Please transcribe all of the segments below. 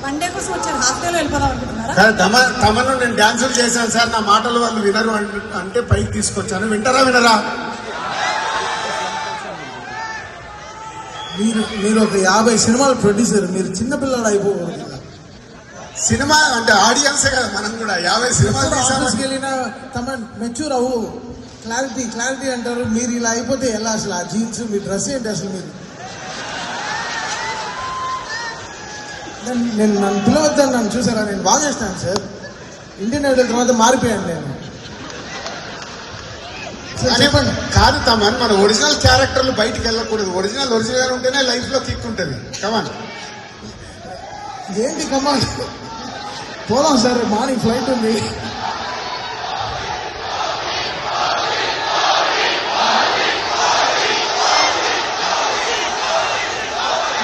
One day కోసం వచ్చారు, half డేలో వెళ్ళిపోదాం అనుకుంటున్నారా? తమను నేను డాన్సులు చేశాను సార్, నా మాటలు వాళ్ళు వినరు అంటే పైకి తీసుకొచ్చాను. వినరా? మీరు ఒక 50 సినిమాలు ప్రొడ్యూసర్, మీరు చిన్నపిల్లలు అయిపోకూడదు. సినిమా అంటే ఆడియన్సే కదా, మనం కూడా 50 సినిమాలు వెళ్ళిన తమ మెచ్యూర్ అవ్వు. క్లారిటీ అంటారు. మీరు ఇలా అయిపోతే ఎలా అసలు? ఆ జీన్స్, మీ డ్రెస్ ఏంటి అసలు? మీరు నన్ను పిలవద్దని నన్ను చూసారా? నేను బాగా చేస్తాను సార్. ఇండియన్ ఐడల్ తర్వాత మారిపోయాను నేను. చెప్పండి. కాదు తమన్, మన ఒరిజినల్ క్యారెక్టర్లు బయటికి వెళ్ళకూడదు. ఒరిజినల్ ఉంటేనే లైఫ్ లో కిక్ ఉంటుంది. కమాన్. ఏంటి కమాన్? పోదాం సార్, మార్నింగ్ ఫ్లైట్ ఉంది.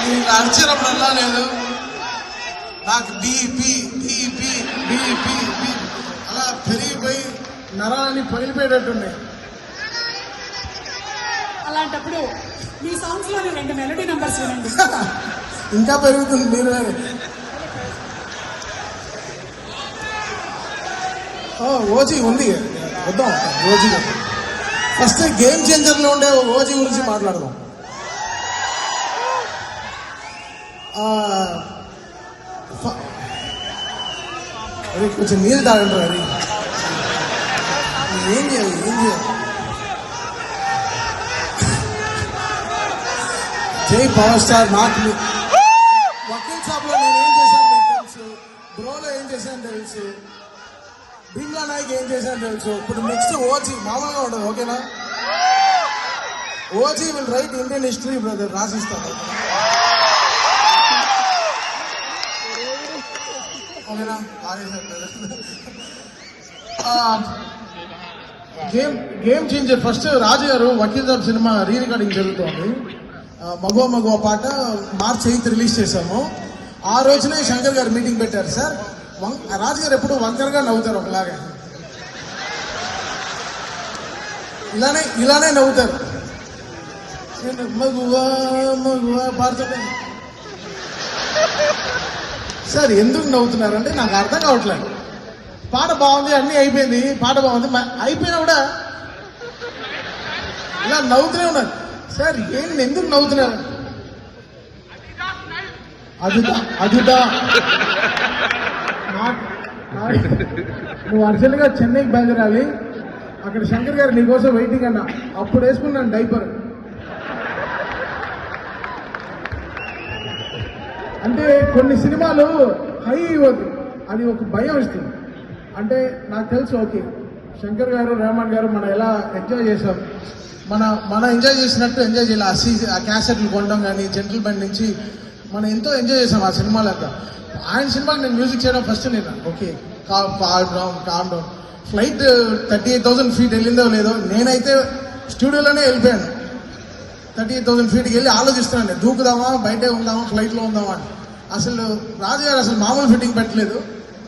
నేను అరిచినప్పుడల్లా లేదు నాకు బీపీ అలా పెరిగిపోయి నరాలని పగిలిపోయేటట్టున్నాయి. అలాంటప్పుడు మీ సాంగ్స్ లోని 2 మెలోడీ నంబర్స్ వినండి. ఇంకా పెరుగుతుంది. మీరు ఓజీ ఉంది, వద్దాం. ఓజీ ఫస్ట్ గేమ్ చేంజర్ లో ఉండే ఓజీ గురించి మాట్లాడదాం. అది కొంచెం నీళ్ళు తాగండి. అది ఏం చేయాలి? జై పవర్ స్టార్. నాకు వకీల్ షాప్ లో నేను ఏం చేశాను తెలుసు, బ్రోలో ఏం చేశాను తెలుసు, బిమ్లా నాయక్ ఏం చేశాను తెలుసు. ఇప్పుడు నెక్స్ట్ ఓజీ మామూలుగా ఉండదు. ఓకేనా? OG will write Indian history brother, రాసిస్తాను. ఓకేనా? Game changer. ఫస్ట్ రాజు గారు Vakeel Saab cinema re recording జరుగుతోంది. మగవ పాట మార్చ్ 8 రిలీజ్ చేశాము. ఆ రోజునే శంకర్ గారు మీటింగ్ పెట్టారు. సార్, రాజు గారు ఎప్పుడు వంకరగా నవ్వుతారు, ఒకలాగా ఇలానే నవ్వుతారు. మగువా పాడుతుంటే సార్ ఎందుకు నవ్వుతున్నారంటే నాకు అర్థం కావట్లేదు. పాట బాగుంది, అన్నీ అయిపోయింది, పాట బాగుంది, అయిపోయినా కూడా ఇలా నవ్వుతూనే ఉన్నారు. సార్ ఏంటి ఎందుకు నవ్వుతున్నారు? అదుదా నువ్వు అర్జెంట్గా చెన్నైకి బయలుదేరాలి. అక్కడ శంకర్ గారు నీకోసం వెయిటింగ్ అన్న. అప్పుడు వేసుకున్నాను డైపర్. అంటే కొన్ని సినిమాలు హై ఇవ్వదు, అది ఒక భయం ఇస్తుంది. అంటే నాకు తెలుసు, ఓకే శంకర్ గారు, రెహమాన్ గారు మనం ఎలా ఎంజాయ్ చేసాం, మన ఎంజాయ్ చేసినట్టు ఎంజాయ్ చేయాలి. ఆ క్యాసెట్లు కొనడం కానీ, జెంటిల్మెన్ నుంచి మనం ఎంతో ఎంజాయ్ చేసాం ఆ సినిమాలంతా. ఆయన సినిమాకి నేను మ్యూజిక్ చేయడం ఫస్ట్ నేను okay calm down. Flight 38,000 feet వెళ్ళిందో లేదో, నేనైతే స్టూడియోలోనే వెళ్ళిపోయాను. 38,000 feetకి వెళ్ళి ఆలోచిస్తున్నాను, దూకుదామా, బయటే ఉందామా, ఫ్లైట్లో ఉందామా అని. అసలు రాజు గారు అసలు మామూలు ఫిట్టింగ్ పెట్టలేదు.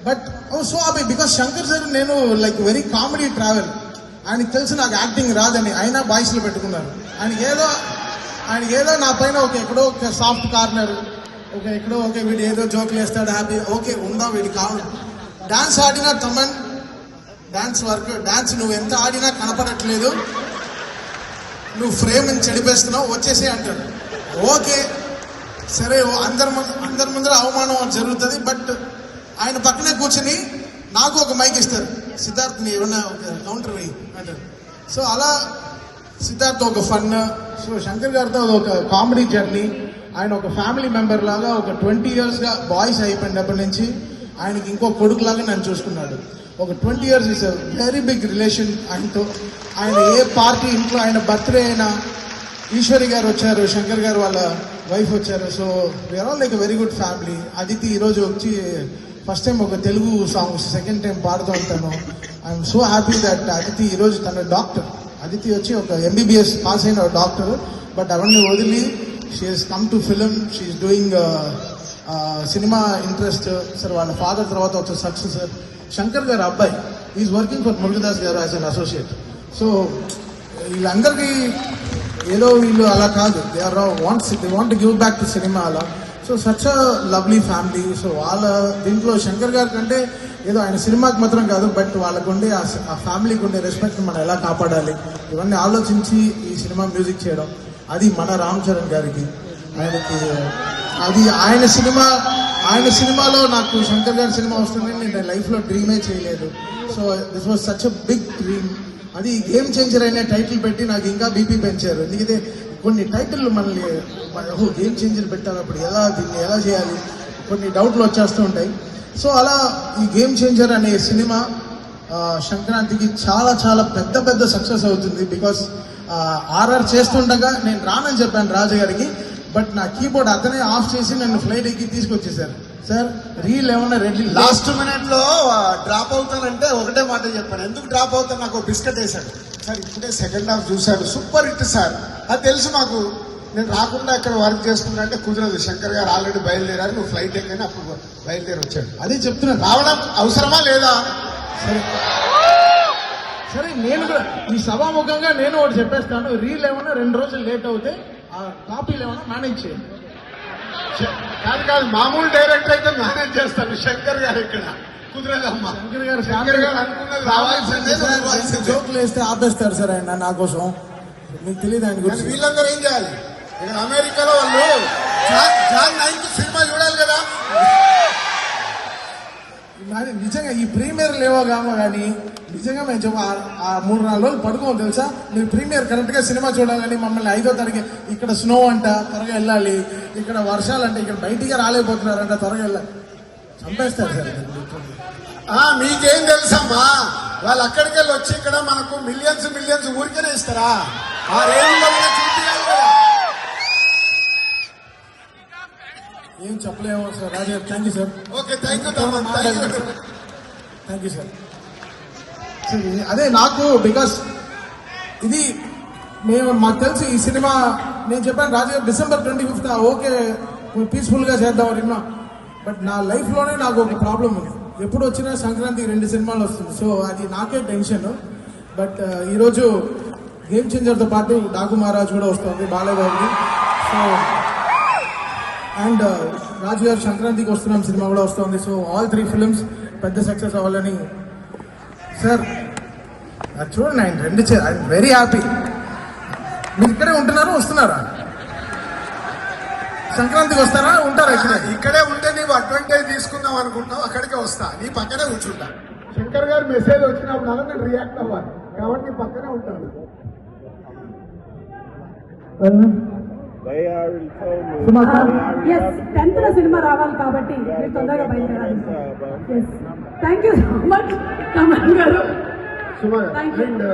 But so happy because Shankar sir నేను లైక్ వెరీ కామెడీ ట్రావెల్. ఆయనకి తెలుసు నాకు యాక్టింగ్ రాదని, అయినా బాయ్స్లో పెట్టుకున్నారు. ఆయనకి ఏదో నా పైన ఎక్కడో ఒక సాఫ్ట్ కార్నర్, ఎక్కడో వీడు ఏదో జోకులు వేస్తాడు, హ్యాపీ, ఓకే ఉందా వీడి కావాలి. డాన్స్ ఆడినా తమన్, డాన్స్ నువ్వు ఎంత ఆడినా కనపడట్లేదు, నువ్వు ఫ్రేమ్ చెడిపేస్తున్నావు, వచ్చేసే అంటాడు. ఓకే సరే, అందరి ముందర అవమానం జరుగుతుంది. బట్ ఆయన పక్కనే కూర్చుని నాకు ఒక మైక్ ఇస్తారు, సిద్ధార్థ్ని ఏమన్నా ఒక కౌంటర్ వేయి అంటారు. సో అలా సిద్ధార్థ్ ఒక ఫన్. సో శంకర్ గారితో ఒక కామెడీ జర్నీ. ఆయన ఒక ఫ్యామిలీ మెంబర్ లాగా ఒక 20 yearsగా బాయ్స్ అయిపోయినప్పటి నుంచి ఆయనకి ఇంకో కొడుకులాగా నన్ను చూసుకున్నాడు. ఒక 20 years is a very big relation ఆయనతో. ఆయన ఏ పార్టీ ఇంట్లో, ఆయన బర్త్డే అయినా ఈశ్వరి గారు వచ్చారు, శంకర్ గారు వాళ్ళ వైఫ్ వచ్చారు. So we are all like a very good family. Aditi ఈరోజు వచ్చి ఫస్ట్ టైం ఒక తెలుగు సాంగ్ సెకండ్ టైం పాడుతూ ఉంటాను. I'm so happy that Aditi ఈరోజు తన డాక్టర్. అదితి వచ్చి ఒక MBBS పాస్ అయిన డాక్టర్. బట్ అవన్నీ వదిలి she has come to film. She is doing cinema interest. Sir వాళ్ళ ఫాదర్ తర్వాత ఒక సక్సెసర్ శంకర్ గారు అబ్బాయి ఈజ్ వర్కింగ్ ఫర్ మురుగదాస్ గారు యాజ్ అన్ అసోసియేట్. సో వీళ్ళందరికీ ఏదో వీళ్ళు అలా కాదు, they want give back to cinema. అలా so such a lovely family. So వాళ్ళ దీంట్లో శంకర్ గారి కంటే ఏదో ఆయన సినిమాకి మాత్రం కాదు, బట్ వాళ్ళకు ఉండే ఆ ఫ్యామిలీకి ఉండే రెస్పెక్ట్ మనం ఎలా కాపాడాలి ఇవన్నీ ఆలోచించి ఈ సినిమా మ్యూజిక్ చేయడం, అది మన రామ్ చరణ్ గారికి. ఆయనకి అది ఆయన సినిమాలో నాకు శంకర్ గారి సినిమా వస్తుందని నేను లైఫ్లో డ్రీమే చేయలేదు. So this was such a big dream. అది గేమ్ చేంజర్ అనే టైటిల్ పెట్టి నాకు ఇంకా బీపీ పెంచారు. ఎందుకంటే కొన్ని టైటిల్ మనల్ని గేమ్ చేంజర్ పెట్టారు, అప్పుడు దీన్ని ఎలా చేయాలి కొన్ని డౌట్లు వచ్చేస్తూ ఉంటాయి. సో అలా ఈ గేమ్ చేంజర్ అనే సినిమా సంక్రాంతికి చాలా చాలా పెద్ద పెద్ద సక్సెస్ అవుతుంది. బికాస్ ఆర్ఆర్ చేస్తుండగా నేను రానని చెప్పాను రాజు గారికి, బట్ నా కీబోర్డ్ అతనే ఆఫ్ చేసి నన్ను ఫ్లైట్ ఎక్కి తీసుకొచ్చేసారు. సార్ రీల్ ఏమన్నా రెడీ లాస్ట్ మినిట్ లో డ్రాప్ అవుతానంటే ఒకటే మాట చెప్పాను. ఎందుకు డ్రాప్ అవుతాను, నాకు బిస్కెట్ వేశాడు సార్. ఇప్పుడే సెకండ్ హాఫ్ చూశాడు, సూపర్ హిట్ సార్. అది తెలుసు మాకు. నేను రాకుండా ఇక్కడ వర్క్ చేసుకుంటా అంటే కుదరదు. శంకర్ గారు ఆల్రెడీ బయలుదేరారు, నువ్వు ఫ్లైట్ ఎక్కని అప్పుడు బయలుదేరి వచ్చాడు. అదే చెప్తున్నాను, రావడం అవసరమా లేదా? సరే సరే, నేను కూడా ఈ సభాముఖంగా నేను ఒకటి చెప్పేస్తాను. రీల్ ఏమన్నా 2 రోజులు లేట్ అవుతే ఆ కాపీలు ఏమన్నా మేనేజ్ చేయండి. కాదు, మామూలు డైరెక్టర్ అయితే మేనేజ్ చేస్తాను. శంకర్ గారు ఇక్కడ కుదరదమ్మా. శంకర్ గారు అనుకున్నది రావాల్సిందే. జోకులు వేస్తే ఆపేస్తారు సార్ ఆయన నా కోసం. మీకు తెలియదు ఆయన గురించి. వీళ్ళందరూ ఏం చేయాలి? ఇక్కడ అమెరికాలో వాళ్ళు జాన్ 9th సినిమా చూడాలి కదా. నిజంగా ఈ ప్రీమియర్ లేవగామో కానీ నిజంగా మేము చెప్ప ఆ 3-4 రోజులు పడుకోవాలి తెలుసా. మీరు ప్రీమియర్ కరెక్ట్ గా సినిమా చూడాలని మమ్మల్ని 5వ తారీఖు ఇక్కడ స్నో అంట త్వరగా వెళ్ళాలి, ఇక్కడ వర్షాలు అంటే ఇక్కడ బయటికి రాలేకపోతున్నారంట త్వరగా వెళ్ళాలి. చంపేస్తారు సార్. మీకేం తెలుసమ్మా, వాళ్ళు అక్కడికి వెళ్ళి వచ్చి ఇక్కడ మనకు మిలియన్స్ ఊరికేనే ఇస్తారా? ఆ రేంజ్లో చూపించాలి కదా. ఏం చెప్పలేము sir. Raja thank you sir. Okay, thank you sir. అదే నాకు బికాస్ ఇది మాకు తెలుసు ఈ సినిమా. నేను చెప్పాను రాజు గారు December 25th ఓకే పీస్ఫుల్ గా చేద్దాం అన్నా, బట్ నా లైఫ్ లోనే నాకు ఒక ప్రాబ్లం ఉంది. ఎప్పుడు వచ్చినా సంక్రాంతికి 2 సినిమాలు వస్తుంది. సో అది నాకే టెన్షన్. బట్ ఈరోజు గేమ్ చేంజర్తో పాటు డాకు మహారాజ్ కూడా వస్తుంది బాలయ్యబాబుకి. సో అండ్ రాజు గారు సంక్రాంతికి వస్తున్నాం సినిమా కూడా వస్తుంది. సో ఆల్ 3 ఫిల్మ్స్ పెద్ద సక్సెస్ అవ్వాలని సార్. చూడండి ఆయన 2 ఐఎమ్ వెరీ హ్యాపీ. మీరు ఇక్కడే ఉంటున్నారా వస్తున్నారా? సంక్రాంతికి వస్తారా ఉంటారా? ఇక్కడే ఉంటే నీవు అడ్వాంటేజ్ తీసుకుందాం అనుకుంటావు, అక్కడికే వస్తా, నీ పక్కనే కూర్చుంటా. శంకర్ గారు మెసేజ్ వచ్చినప్పుడు అలా నేను రియాక్ట్ అవ్వాలి కాబట్టి నీ పక్కనే ఉంటాను. టెన్త్ సినిమా రావాలి కాబట్టి మీరు తొందరగా బయలుదేరాలి. Thank you so much Kamal గారు. అండ్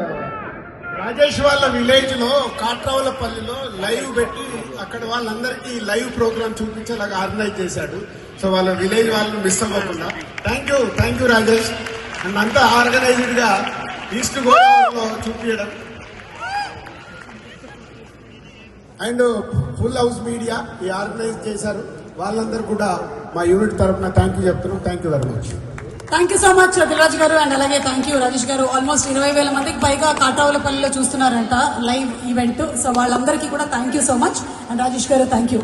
రాజేష్ వాళ్ళ విలేజ్ లో కాట్రావులపల్లిలో లైవ్ పెట్టి అక్కడ వాళ్ళందరికీ లైవ్ ప్రోగ్రామ్ చూపించేలాగా ఆర్గనైజ్ చేశాడు. సో వాళ్ళ విలేజ్ వాళ్ళని మిస్ అవ్వకుండా థ్యాంక్ యూ రాజేష్. అండ్ అంతా ఆర్గనైజ్డ్ గా ఈస్ట్ గోదావరిలో చూపించడం. అండ్ ఫుల్ హౌస్ మీడియా ఈ ఆర్గనైజ్ చేశారు. వాళ్ళందరూ కూడా మా యూనిట్ తరఫున థ్యాంక్ యూ చెప్తున్నాం. Thank you very much. Thank you so much Dilraj గారు. అండ్ అలాగే థ్యాంక్ యూ రాజేష్ గారు. ఆల్మోస్ట్ 20,000 మందికి పైగా కాట్రావులపల్లిలో చూస్తున్నారంట లైవ్ ఈవెంట్. సో వాళ్ళందరికీ కూడా thank you so much. And Rajesh గారు థ్యాంక్ యూ.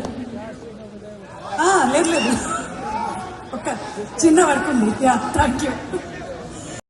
లేదు ఒక చిన్న వర్క్ ఉంది. Thank you.